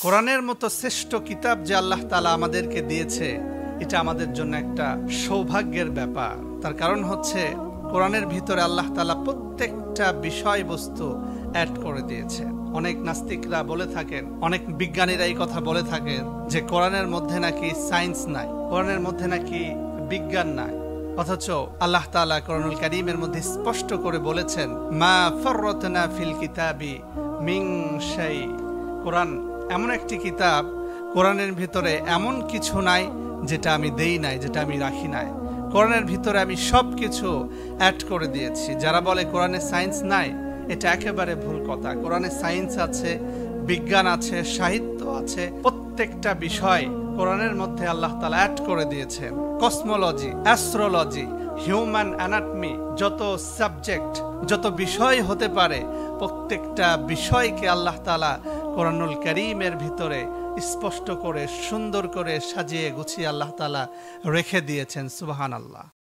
কোরআনের মতো শ্রেষ্ঠ কিতাব যে আল্লাহ তাআলা আমাদেরকে দিয়েছে, এটা আমাদের জন্য একটা সৌভাগ্যের ব্যাপার। তার কারণ হচ্ছে কোরআনের ভিতরে আল্লাহ তাআলা প্রত্যেকটা বিষয়বস্তু অ্যাড করে দিয়েছে। অনেক নাস্তিকরা বলে থাকেন, অনেক বিজ্ঞানীরা এই কথা বলে থাকেন যে কোরআনের মধ্যে নাকি সায়েন্স নাই, কোরআনের মধ্যে নাকি বিজ্ঞান নাই। অথচ আল্লাহ তাআলা কোরআনুল কারীমের মধ্যে স্পষ্ট করে বলেছেন, মা ফাররাতনা ফিল কিতাবি মিন শাই। কোরআন এমন একটি কিতাব, কোরআনের ভিতরে এমন কিছু নাই যেটা আমি দেই নাই, যেটা আমি রাখি নাই। কোরআনের ভিতরে আমি সব কিছু অ্যাড করে দিয়েছি। যারা বলে কোরআনে সায়েন্স নাই, এটা একেবারে ভুল কথা। কোরআনে সায়েন্স আছে, বিজ্ঞান আছে, সাহিত্য আছে, প্রত্যেকটা বিষয় কোরআনের মধ্যে আল্লাহ তাআলা অ্যাড করে দিয়েছেন। কসমোলজি, অ্যাস্ট্রোলজি, হিউম্যান অ্যানাটমি, যত সাবজেক্ট, যত বিষয় হতে পারে, প্রত্যেকটা বিষয়কে আল্লাহ তাআলা কোরআনুল কারীমের ভিতরে স্পষ্ট করে সুন্দর করে সাজিয়ে গুছিয়ে আল্লাহ তাআলা রেখে দিয়েছেন। সুবহানাল্লাহ।